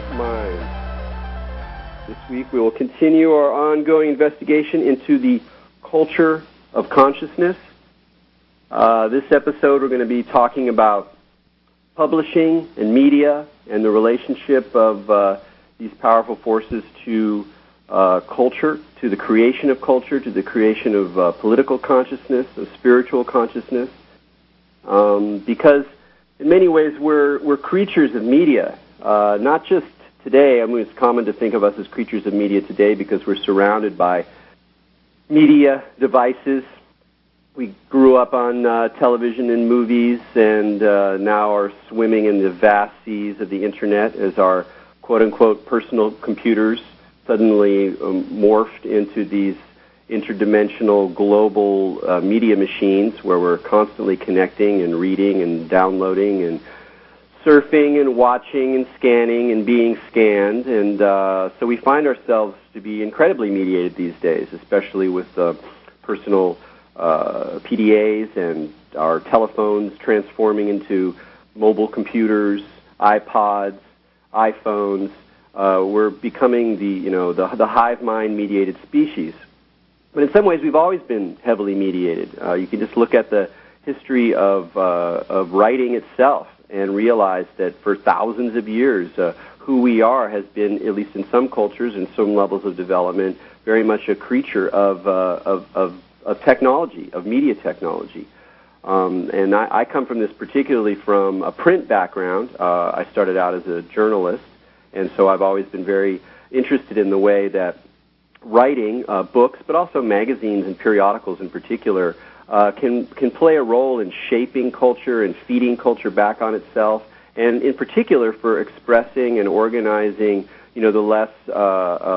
Mind. This week we will continue our ongoing investigation into the culture of consciousness. This episode we're going to be talking about publishing and media and the relationship of these powerful forces to culture, to the creation of culture, to the creation of political consciousness, of spiritual consciousness. Because in many ways we're creatures of media, not just today. I mean, it's common to think of us as creatures of media today because we're surrounded by media devices. We grew up on television and movies and now are swimming in the vast seas of the Internet as our quote-unquote personal computers suddenly morphed into these interdimensional global media machines where we're constantly connecting and reading and downloading and surfing and watching and scanning and being scanned. And so we find ourselves to be incredibly mediated these days, especially with personal PDAs and our telephones transforming into mobile computers, iPods, iPhones. We're becoming the hive mind mediated species. But in some ways, we've always been heavily mediated. You can just look at the history of writing itself and realize that for thousands of years, who we are has been, at least in some cultures and some levels of development, very much a creature of technology, of media technology. And I come from this particularly from a print background. I started out as a journalist, and so I've always been very interested in the way that writing, books, but also magazines and periodicals in particular, can play a role in shaping culture and feeding culture back on itself, and in particular for expressing and organizing, the less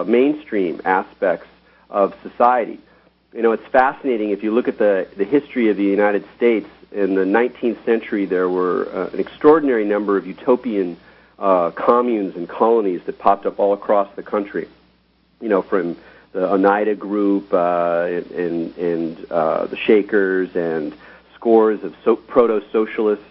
mainstream aspects of society. It's fascinating if you look at the history of the United States. In the 19th century, there were an extraordinary number of utopian communes and colonies that popped up all across the country. From the Oneida Group and the Shakers and scores of proto-socialist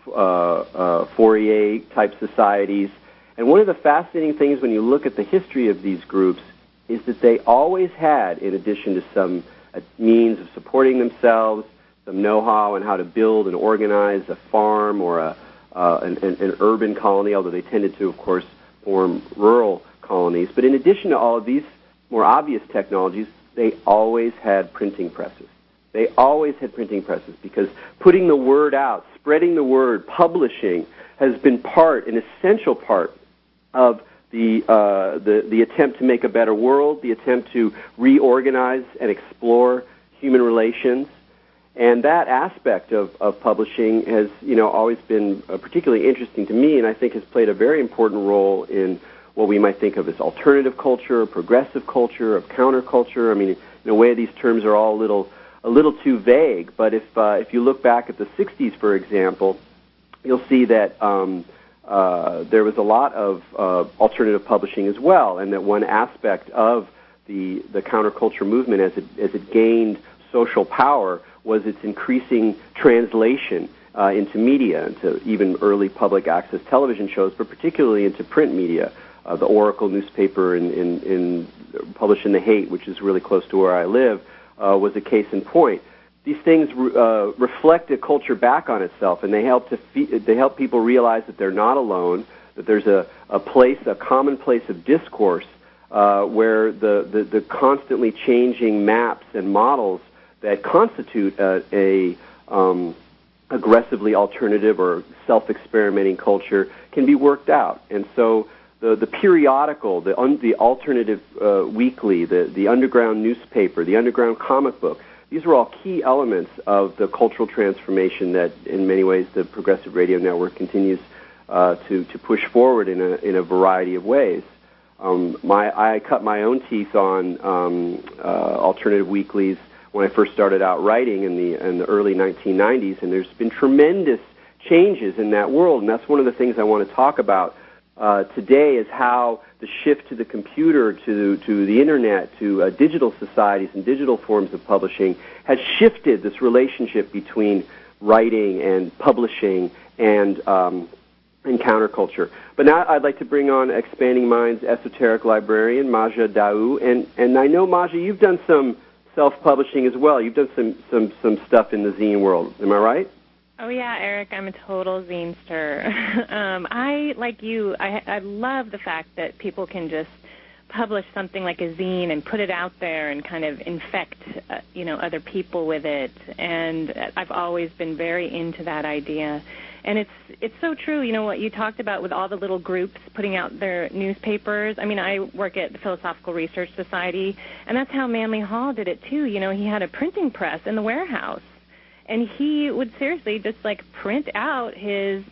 Fourier-type societies. And one of the fascinating things when you look at the history of these groups is that they always had, in addition to some means of supporting themselves, some know-how on how to build and organize a farm or an urban colony, although they tended to, of course, form rural colonies. But in addition to all of these more obvious technologies, they always had printing presses. They always had printing presses because putting the word out, spreading the word, publishing has been an essential part of the attempt to make a better world, the attempt to reorganize and explore human relations. And that aspect of publishing has, always been particularly interesting to me, and I think has played a very important role in what we might think of as alternative culture, progressive culture, of counterculture. I mean, in a way, these terms are all a little too vague. But if you look back at the '60s, for example, you'll see that there was a lot of alternative publishing as well, and that one aspect of the counterculture movement, as it gained social power, was its increasing translation into media, into even early public access television shows, but particularly into print media. The Oracle newspaper published in The Haight, which is really close to where I live, was a case in point. These things reflect a culture back on itself, and they help people realize that they're not alone, that there's a common place of discourse where the constantly changing maps and models that constitute a aggressively alternative or self-experimenting culture can be worked out. And so the periodical, the alternative weekly, the underground newspaper, the underground comic book, these are all key elements of the cultural transformation that, in many ways, the Progressive Radio Network continues to push forward in a variety of ways. I cut my own teeth on alternative weeklies when I first started out writing in the early 1990s, and there's been tremendous changes in that world, and that's one of the things I want to talk about today, is how the shift to the computer, to the Internet, to digital societies and digital forms of publishing has shifted this relationship between writing and publishing and and counterculture. But now I'd like to bring on Expanding Minds esoteric librarian, Maja Daou. And I know, Maja, you've done some self-publishing as well. You've done some stuff in the zine world. Am I right? Oh, yeah, Eric, I'm a total zinester. I, like you, I love the fact that people can just publish something like a zine and put it out there and kind of infect, other people with it. And I've always been very into that idea. And it's so true, what you talked about with all the little groups putting out their newspapers. I mean, I work at the Philosophical Research Society, and that's how Manly Hall did it, too. He had a printing press in the warehouse, and he would seriously just, print out his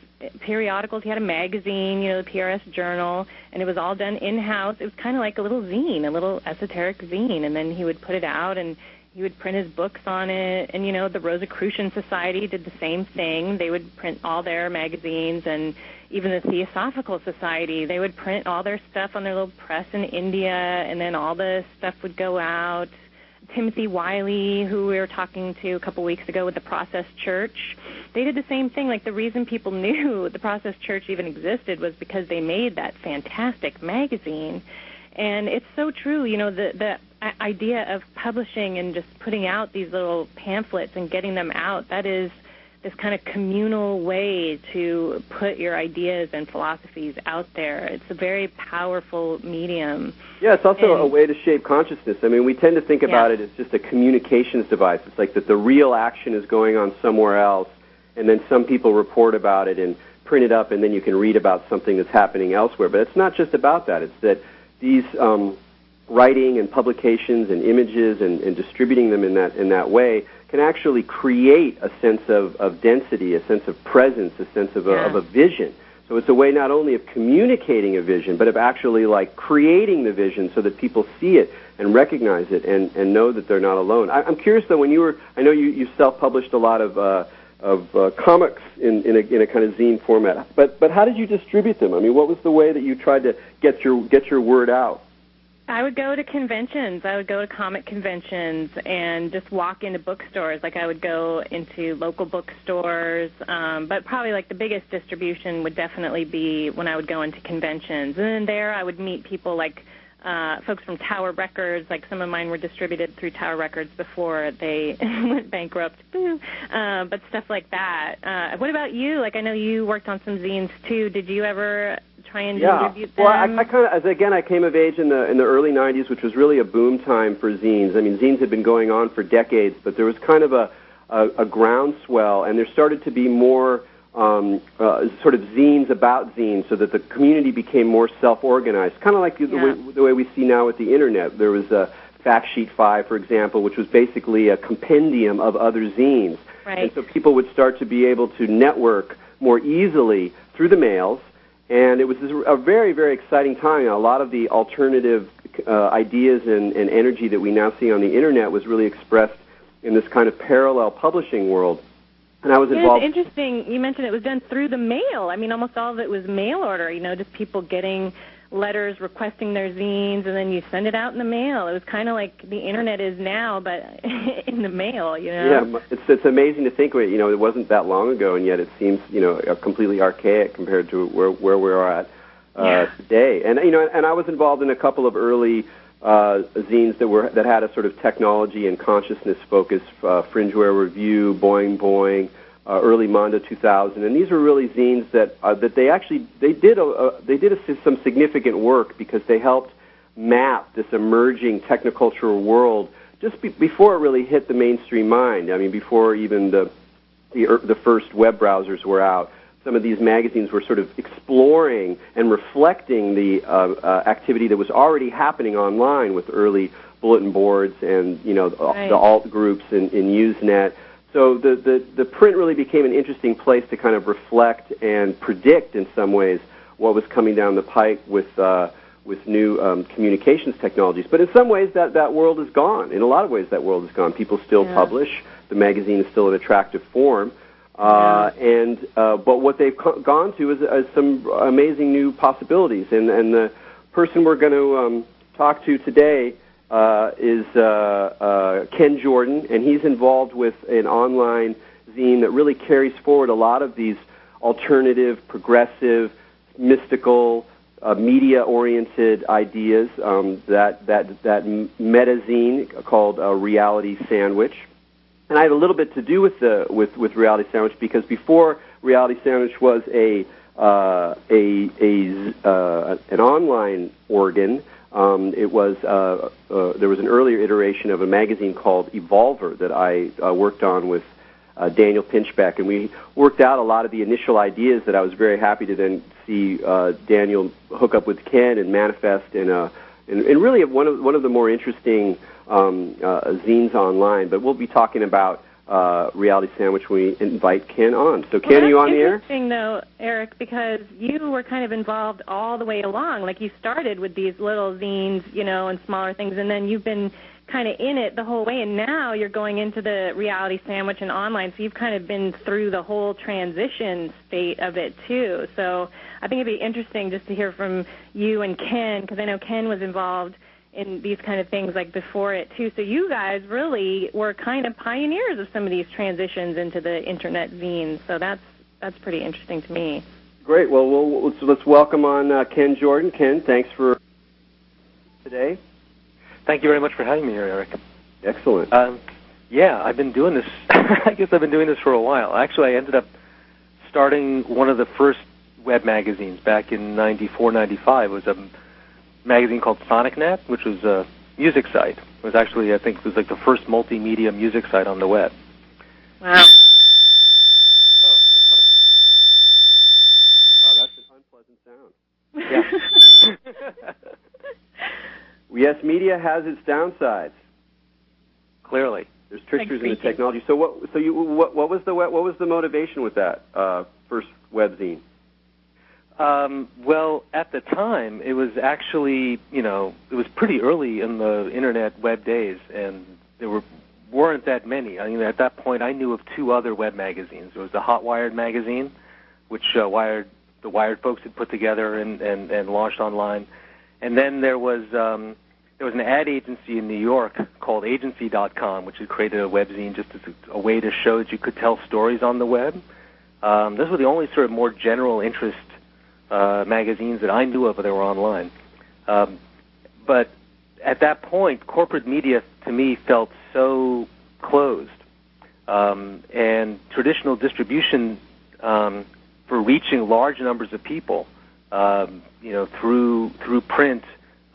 periodicals. He had a magazine, the PRS Journal, and it was all done in-house. It was kind of like a little zine, a little esoteric zine, and then he would put it out, and he would print his books on it, and, the Rosicrucian Society did the same thing. They would print all their magazines, and even the Theosophical Society, they would print all their stuff on their little press in India, and then all the stuff would go out. Timothy Wiley, who we were talking to a couple weeks ago with the Process Church, they did the same thing. The reason people knew the Process Church even existed was because they made that fantastic magazine. And it's so true, the idea of publishing and just putting out these little pamphlets and getting them out, that is this kind of communal way to put your ideas and philosophies out there. It's a very powerful medium. Yeah, it's also a way to shape consciousness. I mean, we tend to think about it as just a communications device. It's like that the real action is going on somewhere else, and then some people report about it and print it up, and then you can read about something that's happening elsewhere. But it's not just about that. It's that these writing and publications and images and distributing them in that way can actually create a sense of density, a sense of presence, a sense of a vision. So it's a way not only of communicating a vision, but of actually creating the vision so that people see it and recognize it and know that they're not alone. I'm curious though, I know you self-published a lot of comics in a kind of zine format, but how did you distribute them? I mean, what was the way that you tried to get your word out? I would go to conventions. I would go to comic conventions and just walk into bookstores. I would go into local bookstores, but probably the biggest distribution would definitely be when I would go into conventions. And then there I would meet people folks from Tower Records. Some of mine were distributed through Tower Records before they went bankrupt. But stuff like that. What about you? I know you worked on some zines too. Did you ever try and distribute them? Well, I came of age in the early 90s, which was really a boom time for zines. I mean, zines had been going on for decades, but there was kind of a groundswell, and there started to be more sort of zines about zines, so that the community became more self-organized, kind of like the way we see now with the Internet. There was Fact Sheet 5, for example, which was basically a compendium of other zines. Right. And so people would start to be able to network more easily through the mails, and it was a very, very exciting time. A lot of the alternative ideas and energy that we now see on the Internet was really expressed in this kind of parallel publishing world. And I was involved. It's interesting. You mentioned it was done through the mail. I mean, almost all of it was mail order, just people getting letters requesting their zines, and then you send it out in the mail. It was kind of like the Internet is now, but in the mail, Yeah, it's amazing to think of it. It wasn't that long ago, and yet it seems, completely archaic compared to where we are at today. And, and I was involved in a couple of early zines that had a sort of technology and consciousness focus, Fringeware Review, Boing Boing, early Mondo 2000, and these were really zines that they did some significant work because they helped map this emerging technocultural world just before it really hit the mainstream mind. I mean, before even the first web browsers were out. Some of these magazines were sort of exploring and reflecting the activity that was already happening online with early bulletin boards and the alt groups in Usenet. So the print really became an interesting place to kind of reflect and predict in some ways what was coming down the pike with new communications technologies. But in some ways that world is gone. In a lot of ways that world is gone. People still publish. The magazine is still an attractive form. But what they've gone to is some amazing new possibilities. And the person we're going to talk to today is Ken Jordan, and he's involved with an online zine that really carries forward a lot of these alternative, progressive, mystical, media-oriented ideas. That meta-zine called Reality Sandwich, and I had a little bit to do with Reality Sandwich because before Reality Sandwich was an online organ. It was there was an earlier iteration of a magazine called Evolver that I worked on with Daniel Pinchbeck, and we worked out a lot of the initial ideas that I was very happy to then see Daniel hook up with Ken and manifest in really one of the more interesting zines online. But we'll be talking about Reality Sandwich when we invite Ken on. So, Ken, are you on the air? That's interesting, though, Eric, because you were kind of involved all the way along. Like, you started with these little zines, and smaller things, and then you've been kind of in it the whole way, and now you're going into the Reality Sandwich and online, so you've kind of been through the whole transition state of it, too. So I think it'd be interesting just to hear from you and Ken, because I know Ken was involved in these kind of things like before it too. So you guys really were kind of pioneers of some of these transitions into the internet zines. So that's pretty interesting to me. Great. Well, let's welcome on Ken Jordan. Ken, thanks for today. Thank you very much for having me here, Eric. Excellent. Yeah, I've been doing this. I guess I've been doing this for a while. Actually, I ended up starting one of the first web magazines back in 94, 95. It was a magazine called SonicNet, which was a music site. It was actually, I think, it was like the first multimedia music site on the web. Wow. Wow, that's an unpleasant sound. Yeah. Yes, media has its downsides. Clearly, there's tricksters in the technology. So what was the motivation with that first web zine? Well, at the time, it was actually, it was pretty early in the internet web days, and there weren't that many. I mean, at that point, I knew of two other web magazines. There was the Hot Wired magazine, which the Wired folks had put together and launched online, and then there was an ad agency in New York called Agency.com, which had created a webzine just as a way to show that you could tell stories on the web. Those were the only sort of more general interest magazines that I knew of that were online. But at that point, corporate media, to me, felt so closed. And traditional distribution for reaching large numbers of people, through print,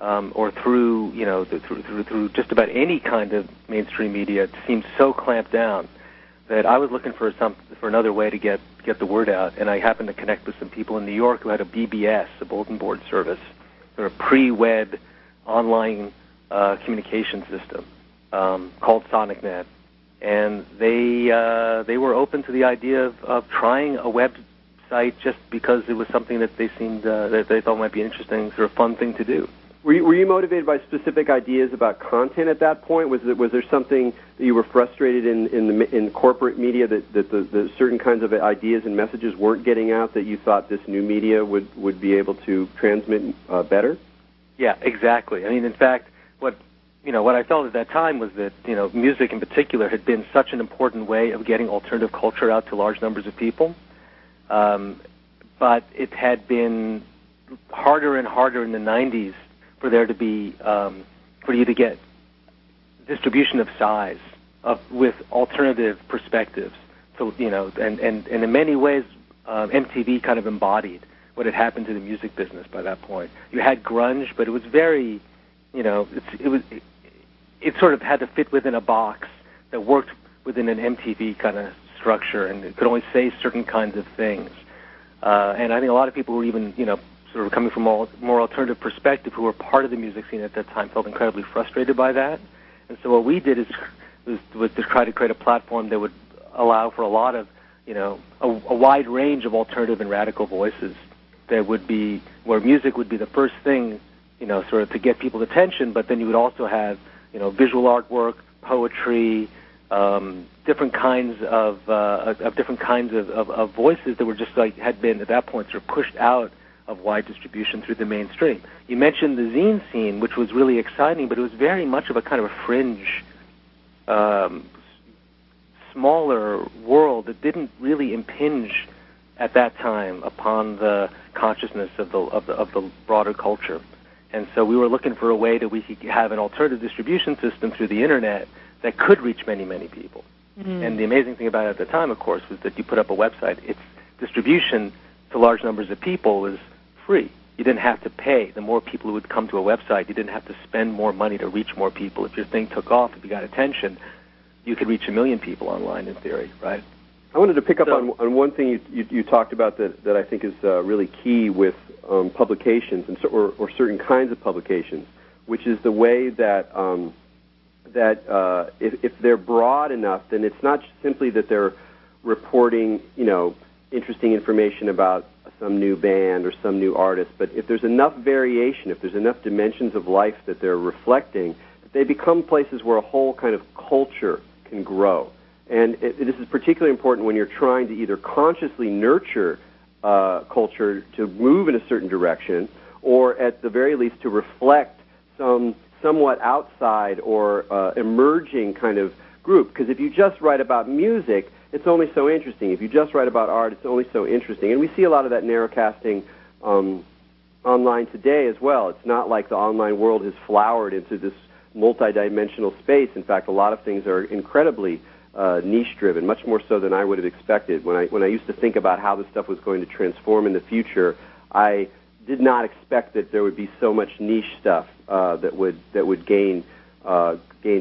or through just about any kind of mainstream media, it seemed so clamped down that I was looking for another way to get the word out, and I happened to connect with some people in New York who had a BBS, a bulletin board service, or a pre-web online communication system called SonicNet, and they were open to the idea of trying a website just because it was something that they seemed that they thought might be interesting, sort of fun thing to do. Were you motivated by specific ideas about content at that point? Was there something that you were frustrated in corporate media that the certain kinds of ideas and messages weren't getting out that you thought this new media would be able to transmit better? Yeah, exactly. I mean, in fact, what I felt at that time was that music in particular had been such an important way of getting alternative culture out to large numbers of people, but it had been harder and harder in the 90s for there to be, for you to get distribution of size with alternative perspectives. So, and in many ways, MTV kind of embodied what had happened to the music business by that point. You had grunge, but it was very, it sort of had to fit within a box that worked within an MTV kind of structure, and it could only say certain kinds of things. And I think a lot of people were even, sort of coming from a more alternative perspective, who were part of the music scene at that time, felt incredibly frustrated by that. And so what we did was to try to create a platform that would allow for a lot of, a wide range of alternative and radical voices that would be, where music would be the first thing, sort of to get people's attention, but then you would also have, visual artwork, poetry, different kinds of voices that were just had been at that point sort of pushed out of wide distribution through the mainstream. You mentioned the zine scene, which was really exciting, but it was very much of a kind of a fringe, smaller world that didn't really impinge at that time upon the consciousness of the broader culture. And so we were looking for a way that we could have an alternative distribution system through the internet that could reach many, many people. Mm-hmm. And the amazing thing about it at the time, of course, was that you put up a website. Its distribution to large numbers of people was free. You didn't have to pay. The more people who would come to a website, you didn't have to spend more money to reach more people. If your thing took off, if you got attention, you could reach 1 million people online in theory, right? I wanted to pick up on one thing you talked about that I think is really key with publications or certain kinds of publications, which is the way that if they're broad enough, then it's not simply that they're reporting, interesting information about some new band or some new artist, but if there's enough variation, if there's enough dimensions of life that they're reflecting, they become places where a whole kind of culture can grow. And this is particularly important when you're trying to either consciously nurture culture to move in a certain direction, or at the very least to reflect some somewhat outside or emerging kind of group. Because if you just write about music, it's only so interesting. If you just write about art, it's only so interesting. And we see a lot of that narrowcasting online today as well. It's not like the online world has flowered into this multidimensional space. In fact, a lot of things are incredibly niche-driven, much more so than I would have expected. When I used to think about how this stuff was going to transform in the future, I did not expect that there would be so much niche stuff that would gain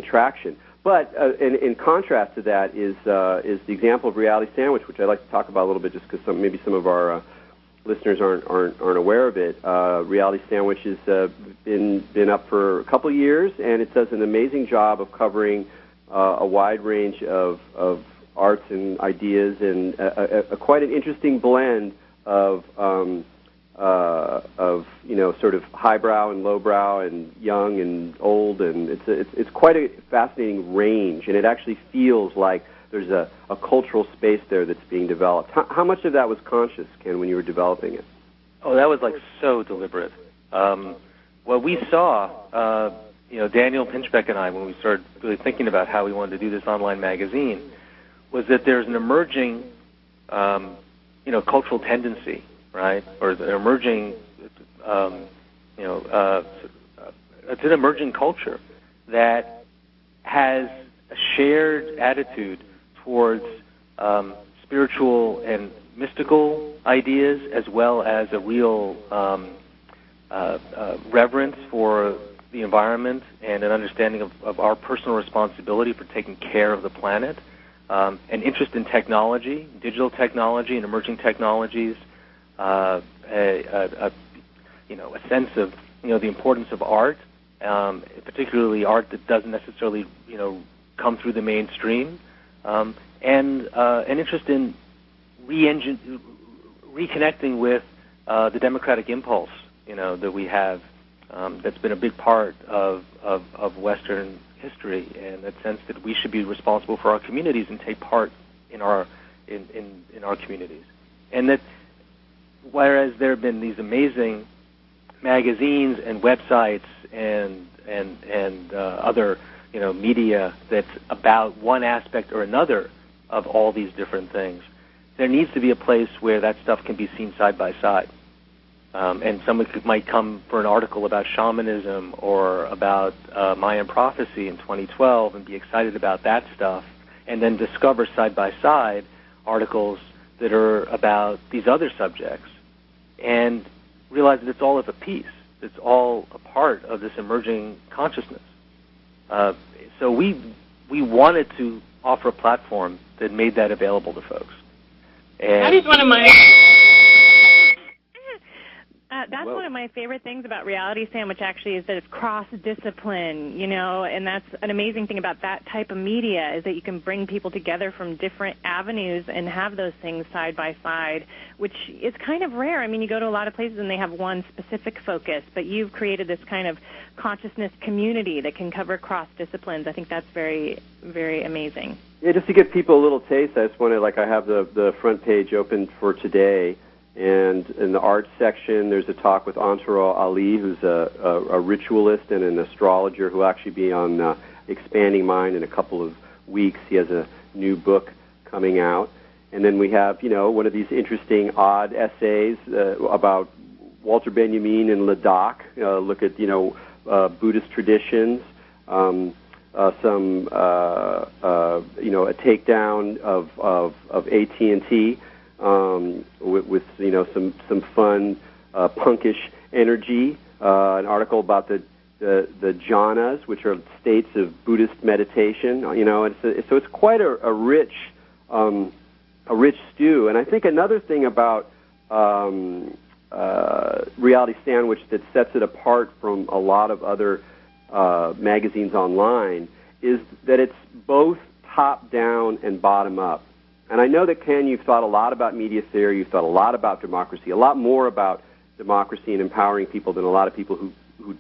traction. But in contrast to that is the example of Reality Sandwich, which I'd like to talk about a little bit, just because maybe some of our listeners aren't aware of it. Reality Sandwich has been up for a couple of years, and it does an amazing job of covering a wide range of arts and ideas, and quite an interesting blend of sort of highbrow and lowbrow and young and old, and it's quite a fascinating range, and it actually feels like there's a cultural space there that's being developed. How much of that was conscious, Ken, when you were developing it? Oh, that was so deliberate. What we saw, Daniel Pinchbeck and I, when we started really thinking about how we wanted to do this online magazine, was that there's an emerging, cultural tendency, right? Or an emerging, it's an emerging culture that has a shared attitude towards spiritual and mystical ideas, as well as a real reverence for the environment and an understanding of our personal responsibility for taking care of the planet, an interest in technology, digital technology and emerging technologies, a sense of the importance of art, particularly art that doesn't necessarily come through the mainstream, and an interest in reconnecting with the democratic impulse that we have. That's been a big part of Western history, and that sense that we should be responsible for our communities and take part in our communities. And that whereas there have been these amazing magazines and websites and other media that's about one aspect or another of all these different things, there needs to be a place where that stuff can be seen side by side. And someone might come for an article about shamanism or about Mayan prophecy in 2012 and be excited about that stuff, and then discover side by side articles that are about these other subjects, and realize that it's all of a piece. It's all a part of this emerging consciousness. So we wanted to offer a platform that made that available to folks. And that is one of my... That's one of my favorite things about Reality Sandwich, actually, is that it's cross-discipline, and that's an amazing thing about that type of media, is that you can bring people together from different avenues and have those things side by side, which is kind of rare. I mean, you go to a lot of places and they have one specific focus, but you've created this kind of consciousness community that can cover cross-disciplines. I think that's very, very amazing. Yeah, just to give people a little taste, I just want to, I have the front page open for today. And in the arts section, there's a talk with Ansar Ali, who's a ritualist and an astrologer who will actually be on Expanding Mind in a couple of weeks. He has a new book coming out. And then we have, one of these interesting, odd essays about Walter Benjamin and Ladakh. Look at, Buddhist traditions. A takedown of AT&T with some fun punkish energy. An article about the jhanas, which are states of Buddhist meditation. And so it's quite a rich stew. And I think another thing about Reality Sandwich that sets it apart from a lot of other magazines online is that it's both top-down and bottom-up. And I know that, Ken, you've thought a lot about media theory, you've thought a lot about democracy, a lot more about democracy and empowering people than a lot of people who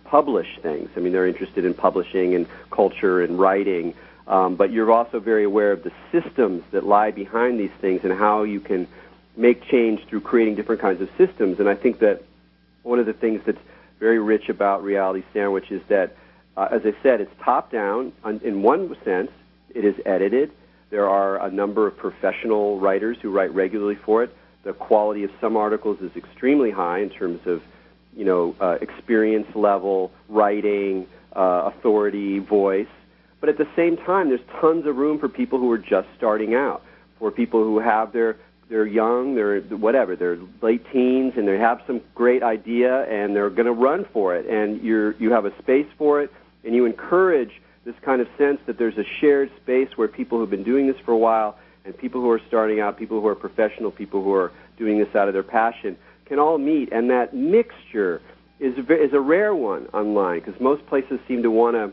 publish things. I mean, they're interested in publishing and culture and writing, but you're also very aware of the systems that lie behind these things and how you can make change through creating different kinds of systems. And I think that one of the things that's very rich about Reality Sandwich is that, as I said, it's top-down. In one sense, it is edited. There are a number of professional writers who write regularly for it. The quality of some articles is extremely high in terms of, experience level, writing, authority, voice. But at the same time, there's tons of room for people who are just starting out, for people who have they're young, they're late teens, and they have some great idea, and they're going to run for it. And you have a space for it, and you encourage this kind of sense that there's a shared space where people who've been doing this for a while and people who are starting out, people who are professional, people who are doing this out of their passion can all meet. And that mixture is a rare one online because most places seem to want to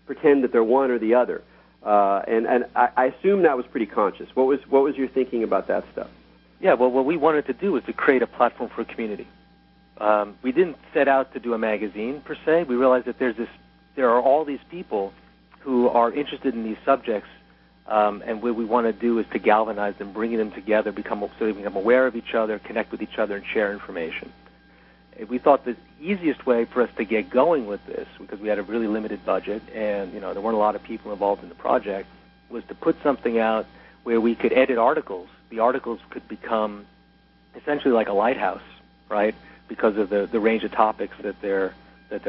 pretend that they're one or the other. And I assume that was pretty conscious. What was your thinking about that stuff? Yeah, well, what we wanted to do was to create a platform for a community. We didn't set out to do a magazine, per se. We realized that there are all these people who are interested in these subjects, and what we want to do is to galvanize them, bringing them together, so they become aware of each other, connect with each other, and share information. We thought the easiest way for us to get going with this, because we had a really limited budget and there weren't a lot of people involved in the project, was to put something out where we could edit articles. The articles could become essentially like a lighthouse, right? Because of the range of topics that they're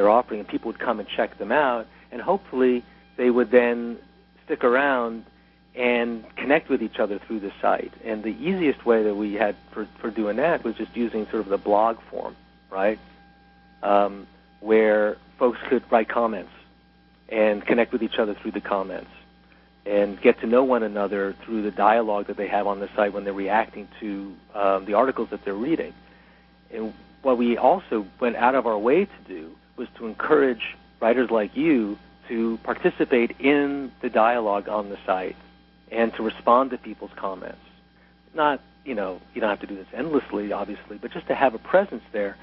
offering, and people would come and check them out, and hopefully they would then stick around and connect with each other through the site. And the easiest way that we had for doing that was just using sort of the blog form, right, where folks could write comments and connect with each other through the comments and get to know one another through the dialogue that they have on the site when they're reacting to the articles that they're reading. And what we also went out of our way to do was to encourage writers like you to participate in the dialogue on the site and to respond to people's comments. Not, you don't have to do this endlessly, obviously, but just to have a presence there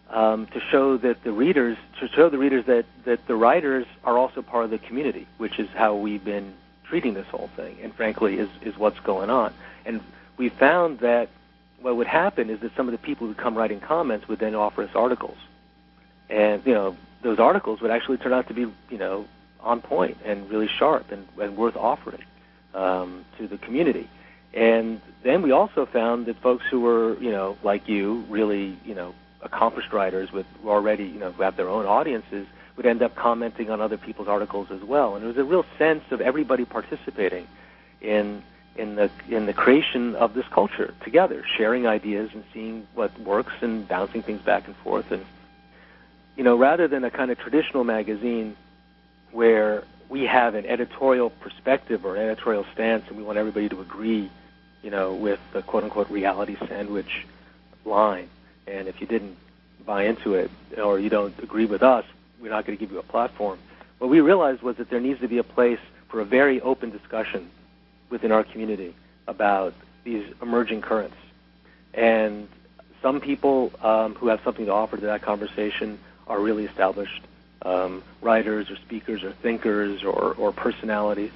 to show that the readers that the writers are also part of the community, which is how we've been treating this whole thing, and frankly is what's going on. And we found that what would happen is that some of the people who come writing comments would then offer us articles. And, those articles would actually turn out to be, on point and really sharp and worth offering to the community. And then we also found that folks who were, like you, really, accomplished writers who already, who have their own audiences, would end up commenting on other people's articles as well. And there was a real sense of everybody participating in the creation of this culture together, sharing ideas and seeing what works and bouncing things back and forth. And, rather than a kind of traditional magazine where we have an editorial perspective or an editorial stance and we want everybody to agree, with the quote-unquote reality sandwich line, and if you didn't buy into it or you don't agree with us, we're not going to give you a platform. What we realized was that there needs to be a place for a very open discussion within our community about these emerging currents. And some people who have something to offer to that conversation are really established writers or speakers or thinkers or personalities,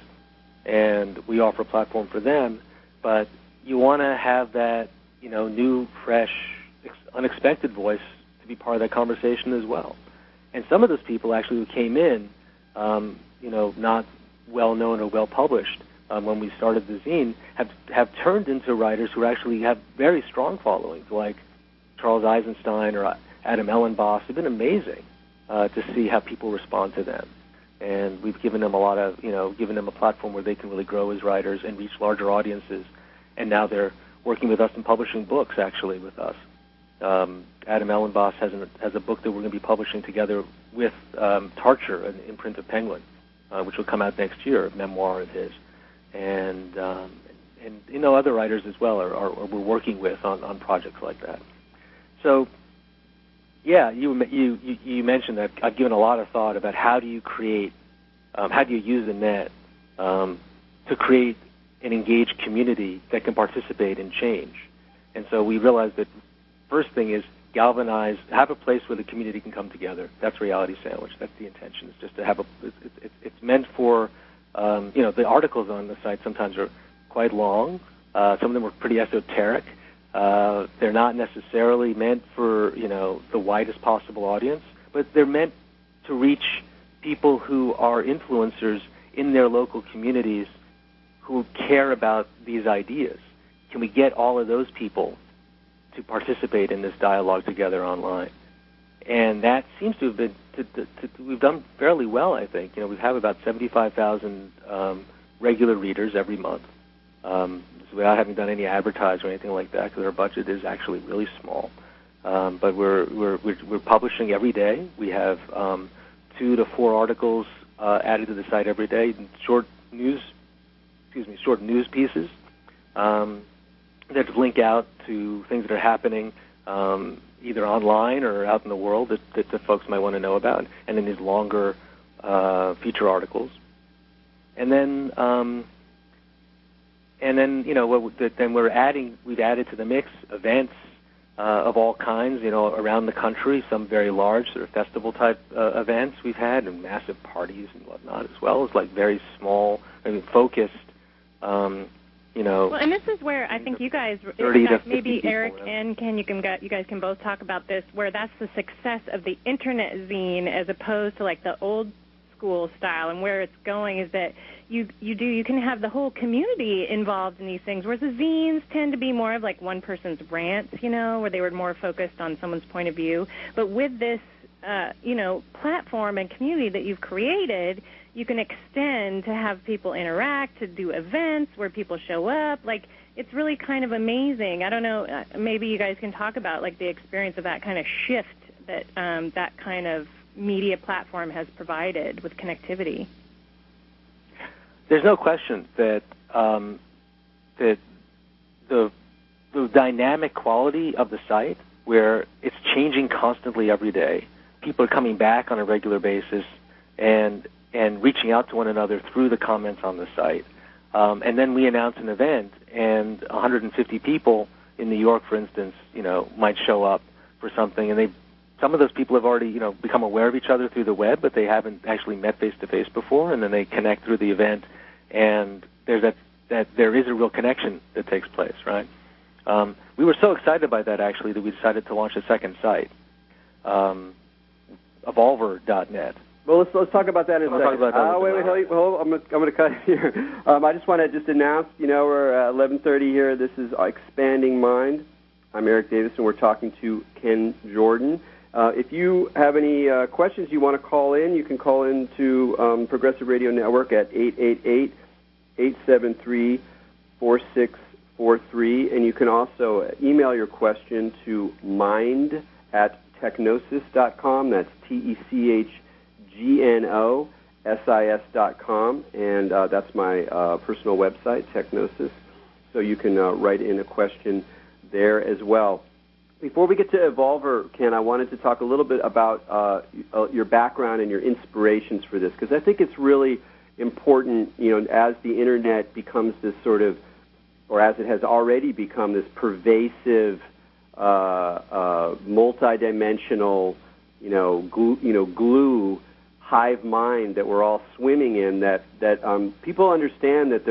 and we offer a platform for them. But you want to have that, new, fresh, unexpected voice to be part of that conversation as well. And some of those people actually who came in, not well known or well published, when we started the zine have turned into writers who actually have very strong followings, like Charles Eisenstein or Adam Ellenboss. Have been amazing to see how people respond to them. And we've given them given them a platform where they can really grow as writers and reach larger audiences. And now they're working with us and publishing books, actually, with us. Adam Ellenboss has a book that we're going to be publishing together with Tarcher, an imprint of Penguin, which will come out next year, a memoir of his. And other writers as well are we're working with on projects like that. So, yeah, you mentioned that I've given a lot of thought about how do you create, how do you use the net to create an engaged community that can participate in change. And so we realized that first thing is galvanize, have a place where the community can come together. That's Reality Sandwich. That's the intention. It's just to have it's meant for, the articles on the site sometimes are quite long. Some of them are pretty esoteric. They're not necessarily meant for, the widest possible audience, but they're meant to reach people who are influencers in their local communities who care about these ideas. Can we get all of those people to participate in this dialogue together online? And that seems to have been, we've done fairly well, I think. We have about 75,000 regular readers every month. Without having done any advertising or anything like that, because our budget is actually really small. But we're publishing every day. We have 2 to 4 articles added to the site every day, short news pieces that link out to things that are happening either online or out in the world that the folks might want to know about, and then these longer feature articles. And then we've added to the mix events of all kinds, around the country, some very large sort of festival type events we've had, and massive parties and whatnot, as well as like very small, focused, Well, and this is where I think you guys, maybe Erik and Ken, you guys can both talk about this, where that's the success of the internet zine as opposed to like the old school style, and where it's going is that you can have the whole community involved in these things, whereas the zines tend to be more of like one person's rants, where they were more focused on someone's point of view. But with this, platform and community that you've created, you can extend to have people interact, to do events where people show up. Like, it's really kind of amazing. I don't know, maybe you guys can talk about like the experience of that kind of shift that that kind of media platform has provided with connectivity. There's no question that that the dynamic quality of the site, where it's changing constantly every day, people are coming back on a regular basis and reaching out to one another through the comments on the site. And then we announce an event, and 150 people in New York, for instance, might show up for something, and some of those people have already, become aware of each other through the web, but they haven't actually met face-to-face before, and then they connect through the event, and there's that there is a real connection that takes place, right? We were so excited by that, actually, that we decided to launch a second site, evolver.net. Well, let's talk about that in a second. Wait, hold. I'm going to cut here. I just want to just announce, we're at 11:30 here. This is Expanding Mind. I'm Erik Davis, and we're talking to Ken Jordan. If you have any questions you want to call in, you can call in to Progressive Radio Network at 888-873-4643, and you can also email your question to mind@techgnosis.com. That's TECHGNOSIS.com, and that's my personal website, Techgnosis, so you can write in a question there as well. Before we get to Evolver, Ken, I wanted to talk a little bit about your background and your inspirations for this, because I think it's really important, as the Internet becomes this sort of, or as it has already become this pervasive, multidimensional, glue hive mind that we're all swimming in. That people understand that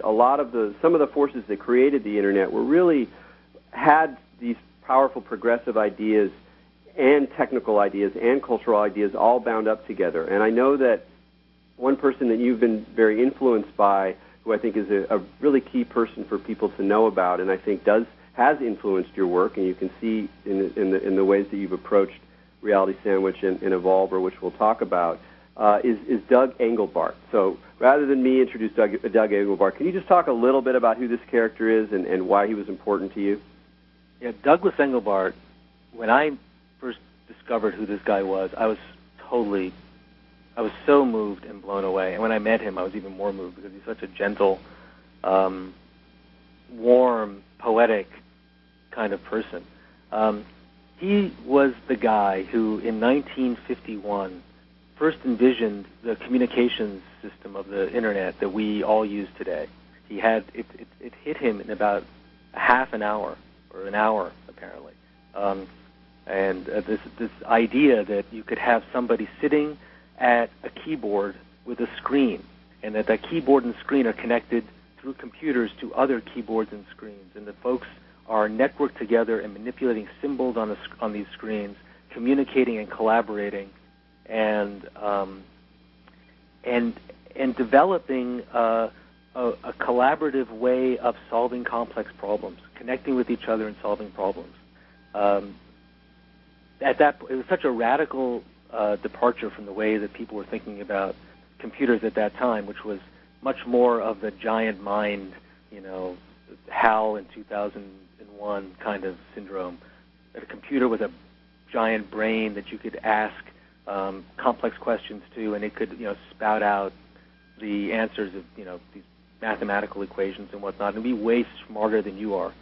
a lot of some of the forces that created the Internet were really had these powerful progressive ideas and technical ideas and cultural ideas all bound up together. And I know that one person that you've been very influenced by who I think is a really key person for people to know about, and I think has influenced your work, and you can see in the ways that you've approached Reality Sandwich and Evolver, which we'll talk about, is Doug Engelbart. So rather than me introduce Doug Engelbart, can you just talk a little bit about who this character is and why he was important to you? Yeah, Douglas Engelbart, when I first discovered who this guy was, I was so moved and blown away. And when I met him, I was even more moved because he's such a gentle, warm, poetic kind of person. He was the guy who, in 1951, first envisioned the communications system of the Internet that we all use today. He had it hit him in about a half an hour, or an hour, apparently. And this idea that you could have somebody sitting at a keyboard with a screen, and that keyboard and screen are connected through computers to other keyboards and screens, and that folks are networked together and manipulating symbols on these screens, communicating and collaborating, and developing a collaborative way of solving complex problems, connecting with each other and solving problems. It was such a radical departure from the way that people were thinking about computers at that time, which was much more of the giant mind, HAL in 2001 kind of syndrome. That a computer was a giant brain that you could ask complex questions to, and it could, spout out the answers of, these mathematical equations and whatnot, and be way smarter than you are.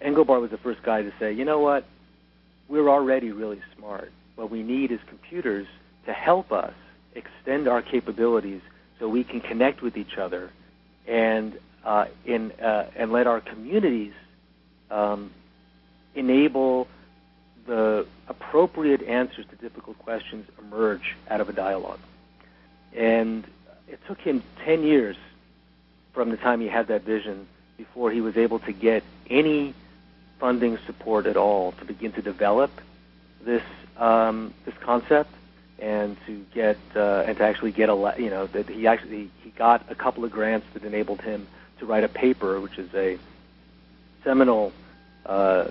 Engelbart was the first guy to say, you know what, we're already really smart. What we need is computers to help us extend our capabilities so we can connect with each other and let our communities enable the appropriate answers to difficult questions emerge out of a dialogue. And it took him 10 years from the time he had that vision before he was able to get any funding support at all to begin to develop this concept, and to get that he got a couple of grants that enabled him to write a paper, which is a seminal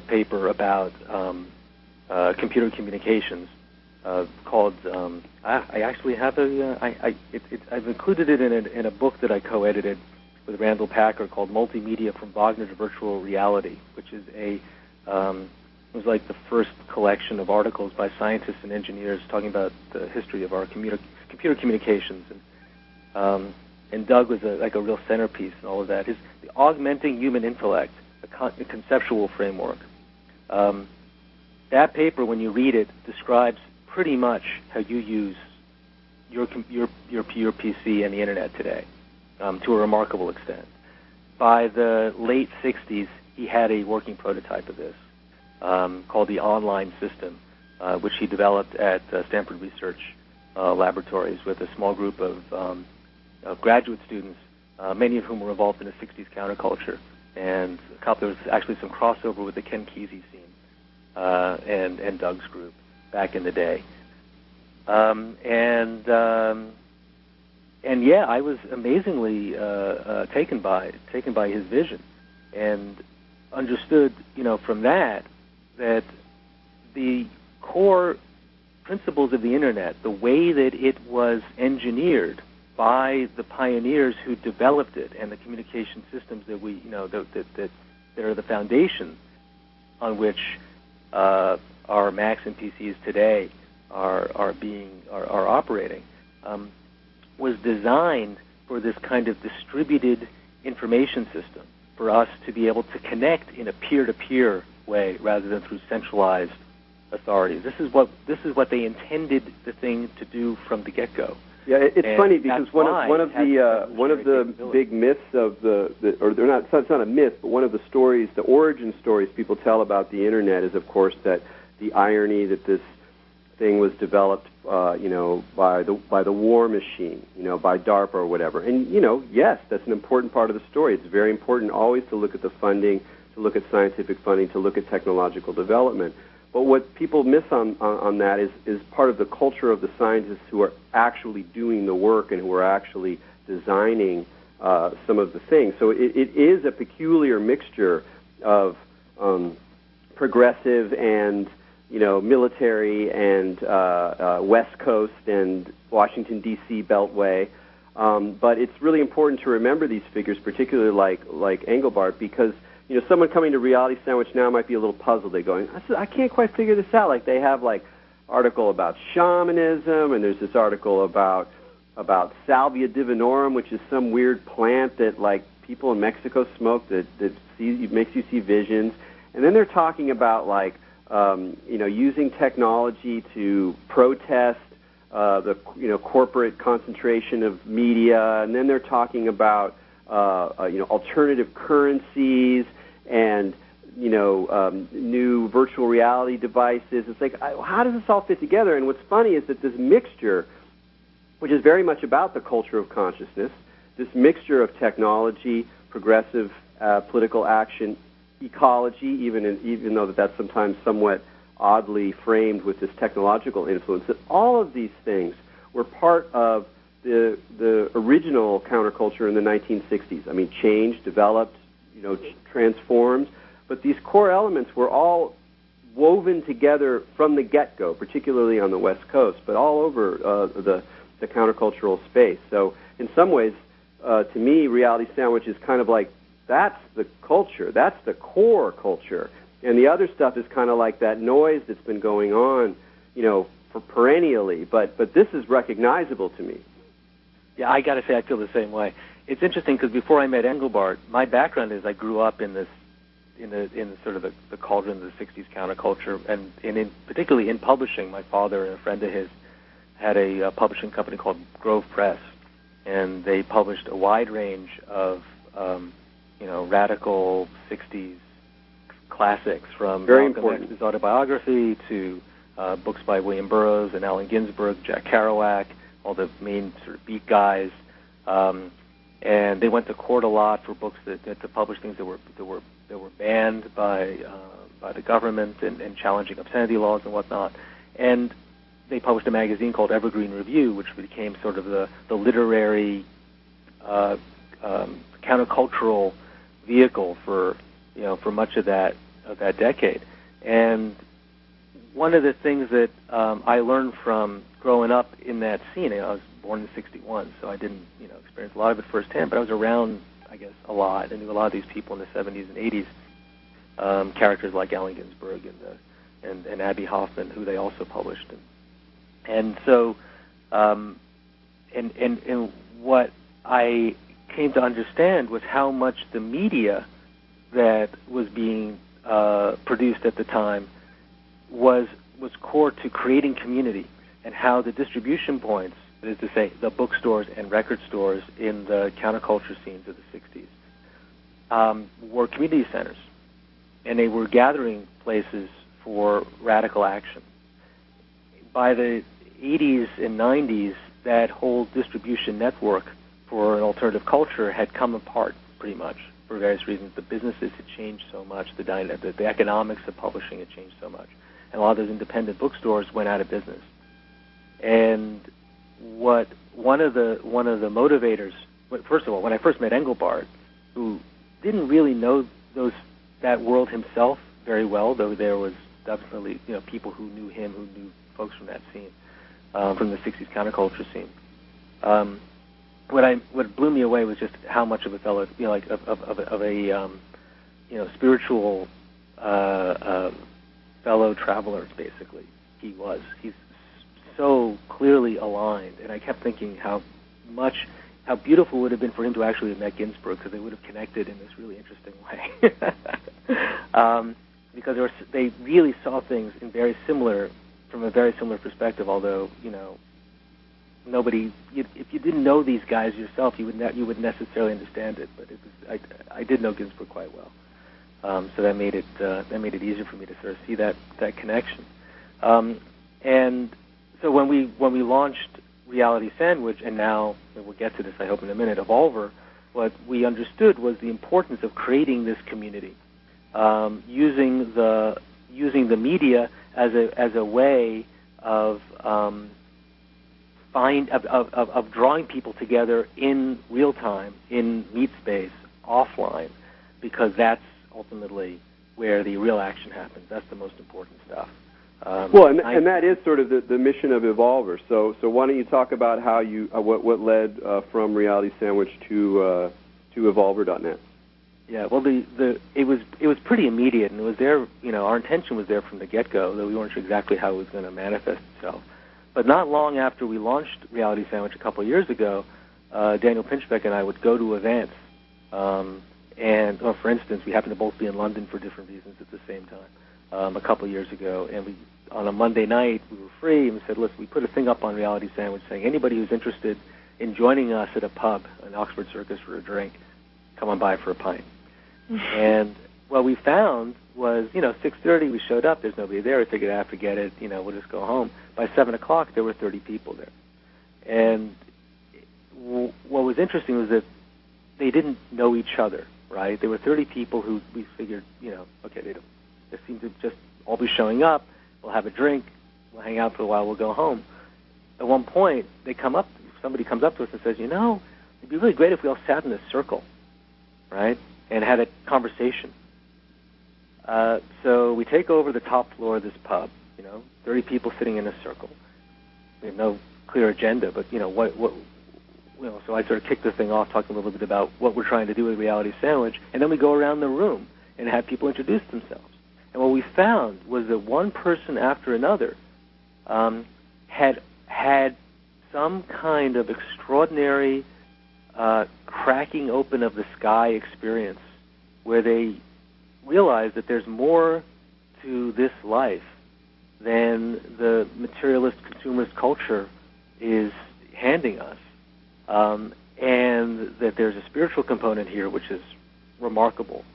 paper about computer communications, called. I actually have I've included it in a book that I co-edited with Randall Packer called Multimedia from Wagner to Virtual Reality, which is it was like the first collection of articles by scientists and engineers talking about the history of our computer communications, and Doug was like a real centerpiece in all of that. The Augmenting Human Intellect, a conceptual framework. That paper, when you read it, describes pretty much how you use your PC and the Internet today, to a remarkable extent. By the late 60s, he had a working prototype of this called the Online System, which he developed at Stanford Research Laboratories with a small group of graduate students, many of whom were involved in the 60s counterculture. And there was actually some crossover with the Ken Kesey scene and Doug's group back in the day. And yeah, I was amazingly taken by his vision, and understood, from that the core principles of the Internet, the way that it was engineered by the pioneers who developed it, and the communication systems that we, that are the foundation on which our Macs and PCs today are operating, was designed for this kind of distributed information system, for us to be able to connect in a peer-to-peer way rather than through centralized authorities. This is what they intended the thing to do from the get-go. Yeah, it's funny because one of the big myths of it's not a myth, but one of the stories, the origin stories people tell about the Internet is, of course, that the irony that this thing was developed, by the war machine, by DARPA or whatever. And yes, that's an important part of the story. It's very important always to look at the funding, to look at scientific funding, to look at technological development. But what people miss on that is part of the culture of the scientists who are actually doing the work and who are actually designing some of the things. So it is a peculiar mixture of progressive and military and West Coast and Washington D.C. Beltway. But it's really important to remember these figures, particularly like Engelbart, because someone coming to Reality Sandwich now might be a little puzzled. They're going, I can't quite figure this out. Like they have article about shamanism, and there's this article about Salvia divinorum, which is some weird plant that people in Mexico smoke that makes you see visions. And then they're talking about using technology to protest the corporate concentration of media, and then they're talking about alternative currencies and new virtual reality devices. It's how does this all fit together? And what's funny is that this mixture, which is very much about the culture of consciousness, this mixture of technology, progressive political action, ecology, even though that's sometimes somewhat oddly framed with this technological influence, that all of these things were part of the original counterculture in the 1960s. I mean, changed, developed, transformed, but these core elements were all woven together from the get-go, particularly on the West Coast, but all over the countercultural space. So in some ways, to me, Reality Sandwich is kind of that's the culture, that's the core culture. And the other stuff is kind of like that noise that's been going on, for perennially. But this is recognizable to me. Yeah, I got to say, I feel the same way. It's interesting because before I met Engelbart, my background is I grew up in the sort of the cauldron of the '60s counterculture, and particularly in publishing. My father and a friend of his had a publishing company called Grove Press, and they published a wide range of radical '60s classics, from Malcolm X's autobiography to books by William Burroughs and Allen Ginsberg, Jack Kerouac, all the main sort of beat guys, and they went to court a lot for books to publish things that were banned by the government and challenging obscenity laws and whatnot. And they published a magazine called Evergreen Review, which became sort of the literary countercultural vehicle for much of that decade. And one of the things that I learned from growing up in that scene, I was born in '61, so I didn't experience a lot of it firsthand, but I was around, I guess, a lot. I knew a lot of these people in the '70s and '80s, characters like Allen Ginsberg and Abby Hoffman, who they also published. And so, and what I came to understand was how much the media that was being produced at the time was core to creating community, and how the distribution points, that is to say, the bookstores and record stores in the counterculture scenes of the '60s, were community centers, and they were gathering places for radical action. By the '80s and '90s, that whole distribution network for an alternative culture had come apart pretty much for various reasons. The businesses had changed so much, the economics of publishing had changed so much, and a lot of those independent bookstores went out of business. And one of the motivators, first of all, when I first met Engelbart, who didn't really know that world himself very well, though there was definitely people who knew him, who knew folks from that scene, from the '60s counterculture scene. What blew me away was just how much of a fellow, of a spiritual fellow traveler, basically, he was. He's so clearly aligned, and I kept thinking how beautiful it would have been for him to actually have met Ginsberg, because they would have connected in this really interesting way. Because they really saw things from a very similar perspective, although, nobody, if you didn't know these guys yourself, you wouldn't necessarily understand it. But I did know Ginsberg quite well, so that made it easier for me to sort of see that connection. And so when we launched Reality Sandwich, and now, and we'll get to this, I hope, in a minute, Evolver, what we understood was the importance of creating this community, using the media as a way of of drawing people together in real time, in meet space, offline, because that's ultimately where the real action happens. That's the most important stuff. And that is sort of the mission of Evolver. So why don't you talk about how you what led from Reality Sandwich to Evolver.net? Yeah, well, it was pretty immediate, and it was there. Our intention was there from the get-go, though we weren't sure exactly how it was going to manifest itself. But not long after we launched Reality Sandwich a couple of years ago, Daniel Pinchbeck and I would go to events. For instance, we happened to both be in London for different reasons at the same time a couple of years ago. And on a Monday night, we were free, and we said, listen, we put a thing up on Reality Sandwich saying anybody who's interested in joining us at a pub in Oxford Circus for a drink, come on by for a pint. And what we found was, 6:30 we showed up. There's nobody there. We figured, forget it. We'll just go home. By 7 o'clock, there were 30 people there. And what was interesting was that they didn't know each other, right? There were 30 people who we figured, okay, they seem to just all be showing up. We'll have a drink. We'll hang out for a while. We'll go home. At one point, somebody comes up to us and says, it'd be really great if we all sat in a circle, right, and had a conversation. So we take over the top floor of this pub, 30 people sitting in a circle. We have no clear agenda, but, so I sort of kicked the thing off, talking a little bit about what we're trying to do with Reality Sandwich, and then we go around the room and have people introduce themselves. And what we found was that one person after another had some kind of extraordinary cracking open of the sky experience where they realized that there's more to this life than the materialist consumerist culture is handing us, and that there's a spiritual component here which is remarkable.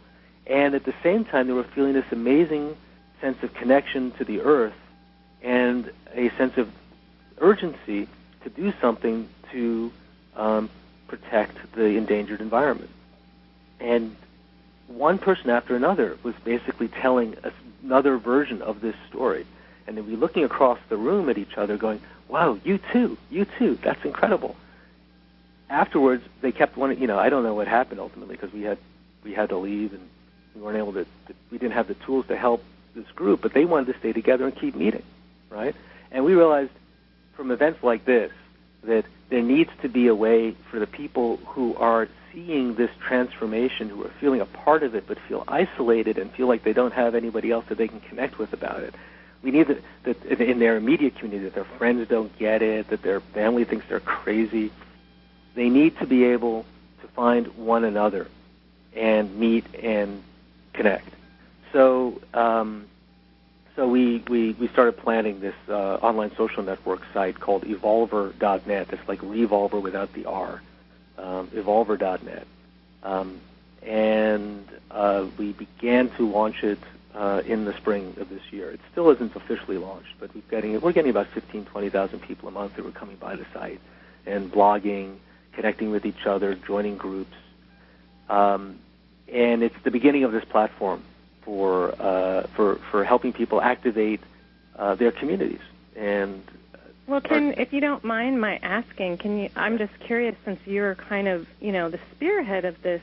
And at the same time, they were feeling this amazing sense of connection to the earth and a sense of urgency to do something to protect the endangered environment. And one person after another was basically telling another version of this story. And then we're looking across the room at each other going, wow, you too, that's incredible. Afterwards, they kept wanting, I don't know what happened ultimately because we had to leave and we weren't able to, we didn't have the tools to help this group, but they wanted to stay together and keep meeting, right? And we realized from events like this that there needs to be a way for the people who are seeing this transformation, who are feeling a part of it but feel isolated and feel like they don't have anybody else that they can connect with about it. We need that in their immediate community, that their friends don't get it, that their family thinks they're crazy. They need to be able to find one another and meet and connect. So we started planning this online social network site called Evolver.net. It's like Revolver without the R, Evolver.net. And we began to launch it in the spring of this year. It still isn't officially launched, but we're getting about 15,000, 20,000 people a month who are coming by the site and blogging, connecting with each other, joining groups. And it's the beginning of this platform for helping people activate their communities. And well, if you don't mind my asking, I'm just curious, since you're kind of, the spearhead of this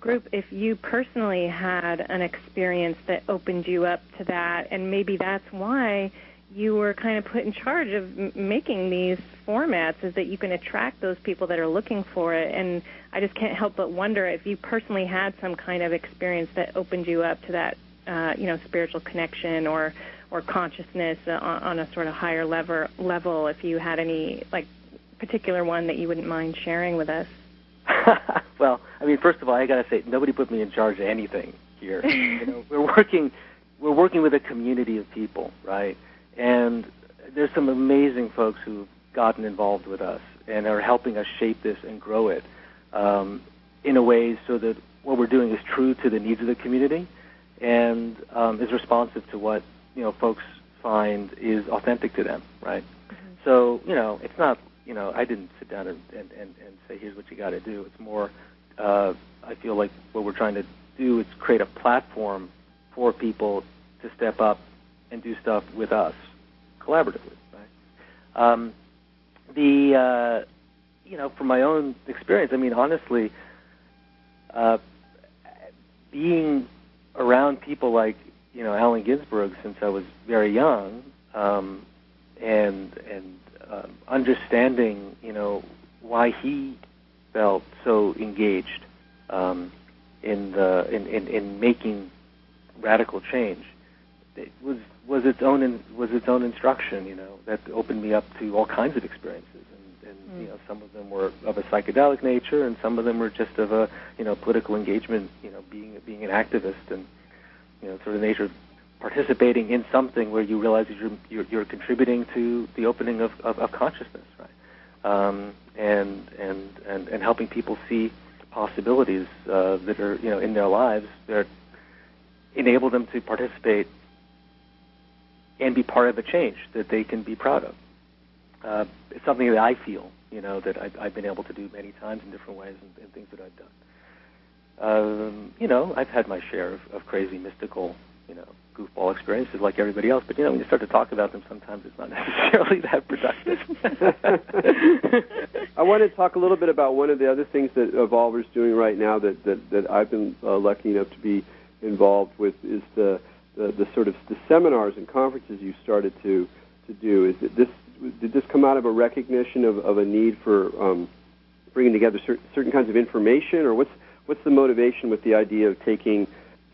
group, if you personally had an experience that opened you up to that, and maybe that's why you were kind of put in charge of making these formats, is that you can attract those people that are looking for it. And I just can't help but wonder if you personally had some kind of experience that opened you up to that, spiritual connection or consciousness on a sort of higher level, if you had any, particular one that you wouldn't mind sharing with us. Well, first of all, I got to say, nobody put me in charge of anything here. We're working with a community of people, right? And there's some amazing folks who've gotten involved with us and are helping us shape this and grow it in a way so that what we're doing is true to the needs of the community and is responsive to what folks find is authentic to them, right? Mm-hmm. So it's not I didn't sit down and say here's what you got to do. It's more I feel like what we're trying to do is create a platform for people to step up and do stuff with us collaboratively, right? The from my own experience, I mean, honestly, being around people like, Allen Ginsberg since I was very young, and understanding, why he felt so engaged in making radical change. It was its own instruction, that opened me up to all kinds of experiences, and some of them were of a psychedelic nature, and some of them were just of a political engagement, being an activist, and sort of nature of participating in something where you realize that you're contributing to the opening of consciousness, right? And helping people see possibilities that are in their lives that enable them to participate and be part of a change that they can be proud of. It's something that I feel, that I've been able to do many times in different ways and things that I've done. I've had my share of crazy, mystical, goofball experiences like everybody else, but, when you start to talk about them, sometimes it's not necessarily that productive. I want to talk a little bit about one of the other things that Evolver's doing right now that I've been lucky enough to be involved with is the sort of the seminars and conferences you started to do. Did this come out of a recognition of a need for bringing together certain kinds of information, or what's the motivation with the idea of taking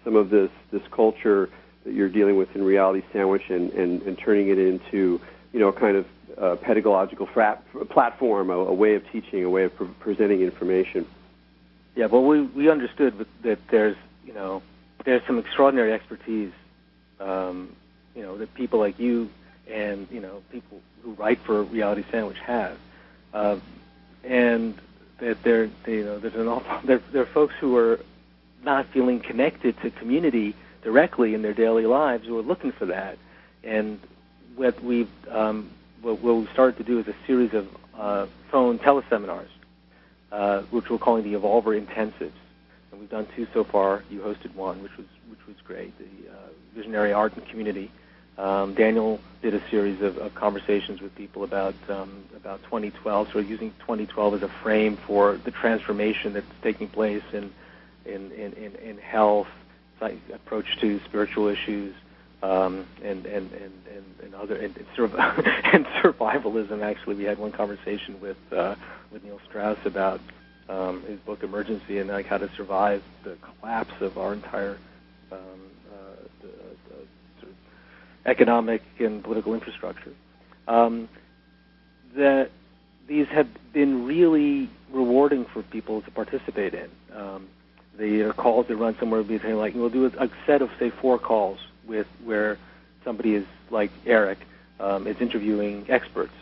some of this culture that you're dealing with in Reality Sandwich and turning it into a kind of pedagogical platform, a way of teaching, a way of presenting information? Yeah, well, we understood that there's some extraordinary expertise, that people like you and people who write for Reality Sandwich have, and that there are folks who are not feeling connected to community directly in their daily lives who are looking for that. And what we've started to do is a series of phone teleseminars, which we're calling the Evolver Intensives. And we've done 2 so far. You hosted one, which was great. The Visionary Art and Community. Daniel did a series of conversations with people about 2012. So we're using 2012 as a frame for the transformation that's taking place in health, approach to spiritual issues, and other and survivalism. Actually, we had one conversation with Neil Strauss about his book Emergency and how to survive the collapse of our entire sort of economic and political infrastructure. These have been really rewarding for people to participate in. The calls that run somewhere between, like, we'll do a set of, say, 4 calls where somebody is, like Erik, is interviewing experts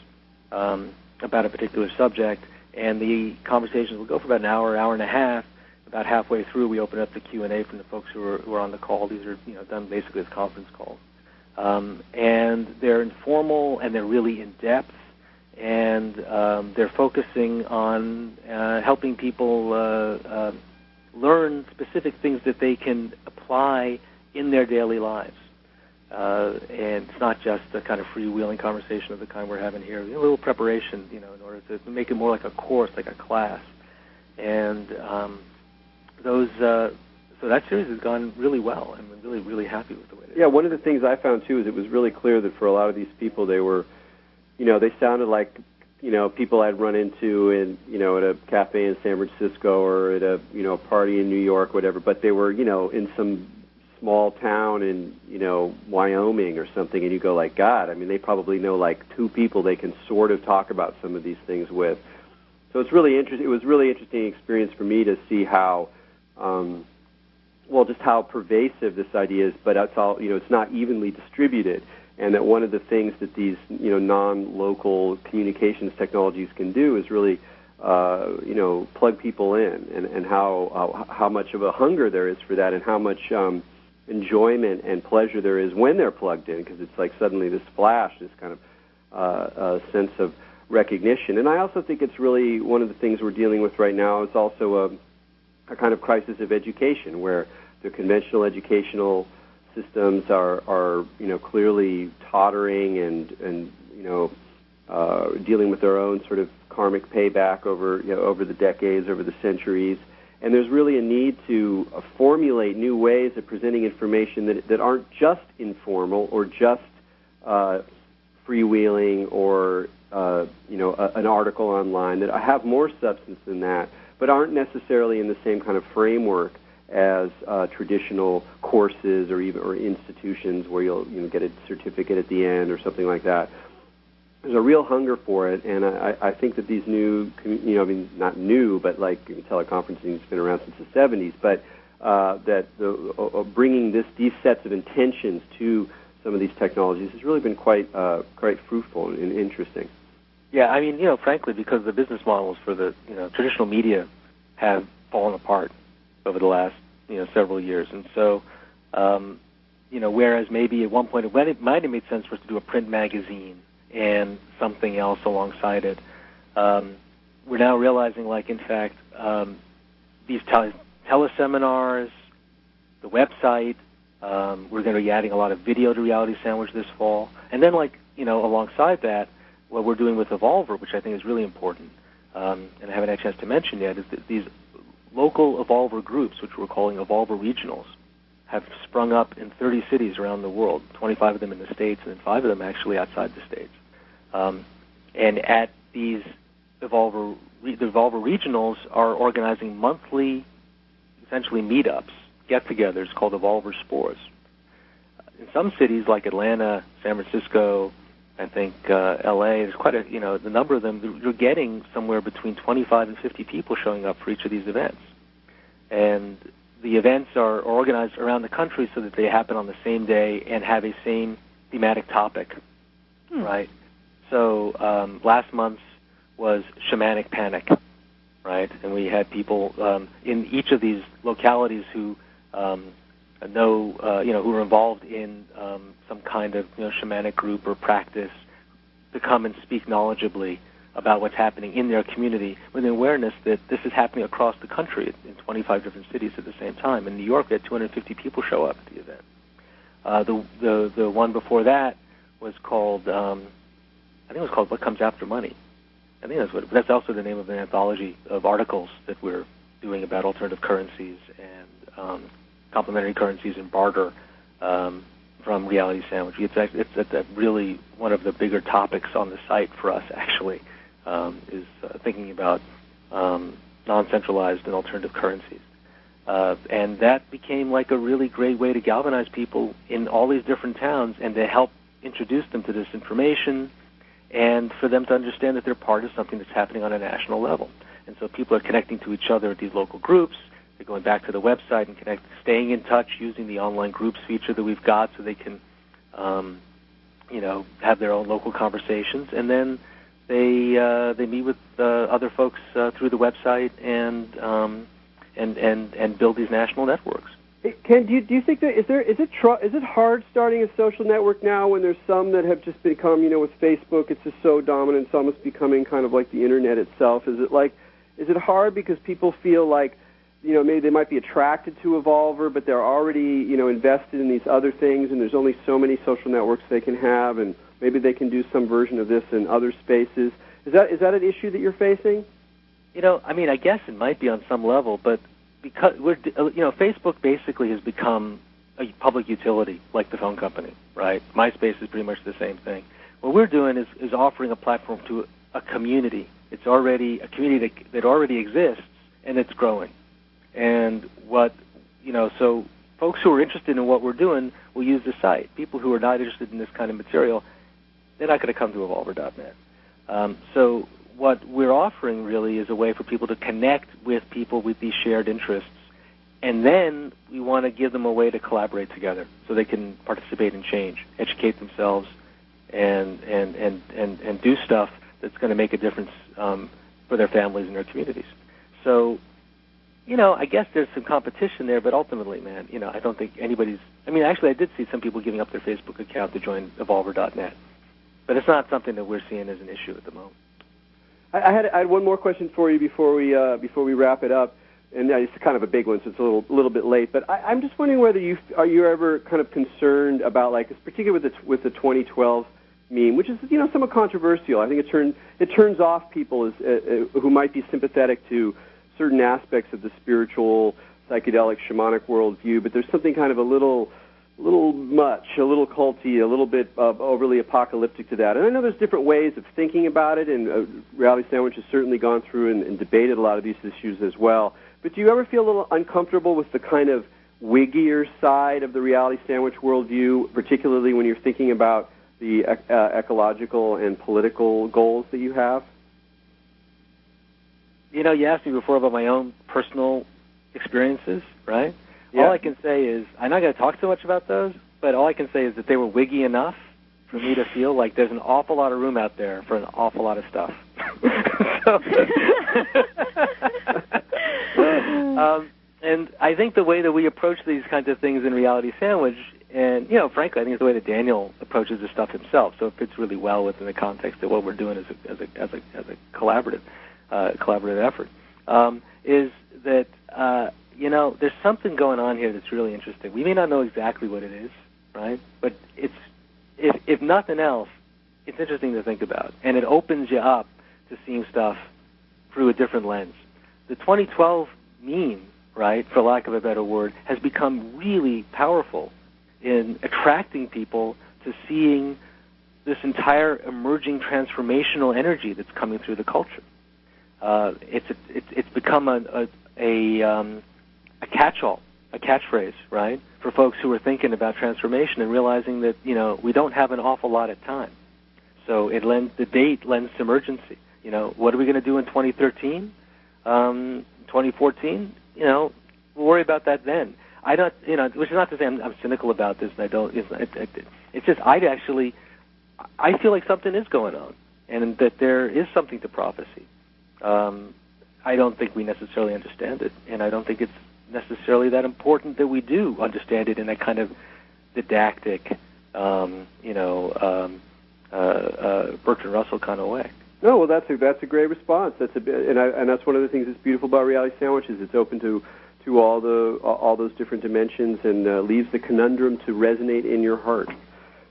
about a particular subject, and the conversations will go for about an hour and a half. About halfway through, we open up the Q&A from the folks who are on the call. These are done basically as conference calls, and they're informal and they're really in depth, and they're focusing on helping people learn specific things that they can apply in their daily lives. And it's not just the kind of freewheeling conversation of the kind we're having here. A little preparation, in order to make it more like a course, like a class. And so that series has gone really well, and we're really, really happy with the way it is. Yeah, one of the things I found, too, is it was really clear that for a lot of these people, they were, they sounded like people I'd run into in, at a cafe in San Francisco or at a, party in New York, whatever, but they were, in some small town in, Wyoming or something, and you go like, God, I mean, they probably know like 2 people they can sort of talk about some of these things with. So it's really interesting. It was a really interesting experience for me to see how, just how pervasive this idea is, but it's all, it's not evenly distributed. And that one of the things that these, non-local communications technologies can do is really, plug people in, and how much of a hunger there is for that, and how much enjoyment and pleasure there is when they're plugged in, because it's like suddenly this flash, this kind of sense of recognition. And I also think it's really one of the things we're dealing with right now is also a kind of crisis of education, where the conventional educational systems are clearly tottering and dealing with their own sort of karmic payback over over the decades, over the centuries. And there's really a need to formulate new ways of presenting information that aren't just informal or just freewheeling or an article online, that have more substance than that, but aren't necessarily in the same kind of framework as traditional courses or institutions where you'll get a certificate at the end or something like that. There's a real hunger for it, and I think that these new, not new, but like teleconferencing has been around since the 70s, but that bringing these sets of intentions to some of these technologies has really been quite fruitful and interesting. Yeah, I mean, frankly, because the business models for the traditional media have fallen apart over the last several years, and so whereas maybe at one point it might have made sense for us to do a print magazine and something else alongside it, we're now realizing, like, in fact, these teleseminars, the website, we're going to be adding a lot of video to Reality Sandwich this fall, and then, alongside that, what we're doing with Evolver, which I think is really important, and I haven't had a chance to mention yet, is that these local Evolver groups, which we're calling Evolver Regionals, have sprung up in 30 cities around the world, 25 of them in the States, and then 5 of them actually outside the States. And at these the Evolver Regionals are organizing monthly, essentially meetups, get-togethers called Evolver Spores. In some cities like Atlanta, San Francisco, I think L.A., there's quite the number of them, you're getting somewhere between 25 and 50 people showing up for each of these events. And the events are organized around the country so that they happen on the same day and have a same thematic topic, right? So last month's was shamanic panic, right? And we had people in each of these localities who who are involved in some kind of shamanic group or practice to come and speak knowledgeably about what's happening in their community with the awareness that this is happening across the country in 25 different cities at the same time. In New York, we had 250 people show up at the event. The one before that was called, I think it was called What Comes After Money. I think that's also the name of an anthology of articles that we're doing about alternative currencies and complementary currencies and barter from Reality Sandwich. It's really one of the bigger topics on the site for us, actually, is thinking about non-centralized and alternative currencies. And that became like a really great way to galvanize people in all these different towns and to help introduce them to this information and for them to understand that they're part of something that's happening on a national level. And so people are connecting to each other at these local groups. They're going back to the website and staying in touch using the online groups feature that we've got so they can, have their own local conversations. And then they meet with other folks through the website and build these national networks. Ken, do you think that is it hard starting a social network now when there's some that have just become with Facebook, it's just so dominant, it's almost becoming kind of like the internet itself? Is it hard because people feel like maybe they might be attracted to Evolver, but they're already invested in these other things, and there's only so many social networks they can have, and maybe they can do some version of this in other spaces? Is that an issue that you're facing? I guess it might be on some level, but because Facebook basically has become a public utility, like the phone company, right? MySpace is pretty much the same thing. What we're doing is offering a platform to a community. It's already a community that already exists, and it's growing. And so folks who are interested in what we're doing will use the site. People who are not interested in this kind of material, they're not going to come to Evolver.net. So what we're offering really is a way for people to connect with people with these shared interests, and then we want to give them a way to collaborate together so they can participate in change, educate themselves, and do stuff that's going to make a difference for their families and their communities. So, I guess there's some competition there, but ultimately, man, I don't think anybody's. Actually, I did see some people giving up their Facebook account to join Evolver.net, but it's not something that we're seeing as an issue at the moment. I had one more question for you before we wrap it up, and it's kind of a big one, so it's a little bit late. But I'm just wondering whether are you ever kind of concerned about, like, particularly with the 2012 meme, which is somewhat controversial. I think it turns off people who might be sympathetic to certain aspects of the spiritual, psychedelic, shamanic worldview, but there's something kind of a little much, a little culty, a little bit overly apocalyptic to that. And I know there's different ways of thinking about it, and Reality Sandwich has certainly gone through and debated a lot of these issues as well. But do you ever feel a little uncomfortable with the kind of wiggier side of the Reality Sandwich worldview, particularly when you're thinking about the ecological and political goals that you have? You asked me before about my own personal experiences, right? Yeah. All I can say is, I'm not going to talk so much about those, but all I can say is that they were wiggy enough for me to feel like there's an awful lot of room out there for an awful lot of stuff. And I think the way that we approach these kinds of things in Reality Sandwich, and frankly, I think it's the way that Daniel approaches this stuff himself. So it fits really well within the context of what we're doing as a collaborative effort. Is that there's something going on here that's really interesting. We may not know exactly what it is, right? But it's if nothing else, it's interesting to think about, and it opens you up to seeing stuff through a different lens. The 2012 meme, right, for lack of a better word, has become really powerful in attracting people to seeing this entire emerging transformational energy that's coming through the culture. It's become a catch-all, a catchphrase, right, for folks who are thinking about transformation and realizing that we don't have an awful lot of time. So the date lends some urgency. What are we going to do in 2013, 2014? We'll worry about that then. I don't, which is not to say I'm cynical about this, and I don't. It's just I feel like something is going on, and that there is something to prophecy. I don't think we necessarily understand it, and I don't think it's necessarily that important that we do understand it in that kind of didactic, Bertrand Russell kind of way. No, well, that's a great response. And that's one of the things that's beautiful about Reality Sandwich is it's open to all those different dimensions and leaves the conundrum to resonate in your heart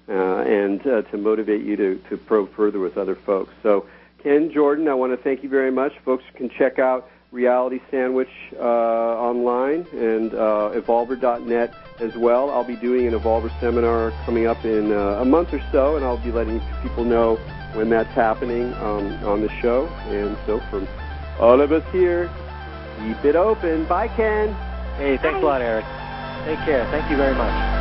and to motivate you to probe further with other folks. So, Ken, Jordan, I want to thank you very much. Folks can check out Reality Sandwich online and evolver.net as well. I'll be doing an Evolver seminar coming up in a month or so, and I'll be letting people know when that's happening on the show. And so from all of us here, keep it open. Bye, Ken. Hey, thanks a lot, Erik. Take care. Thank you very much.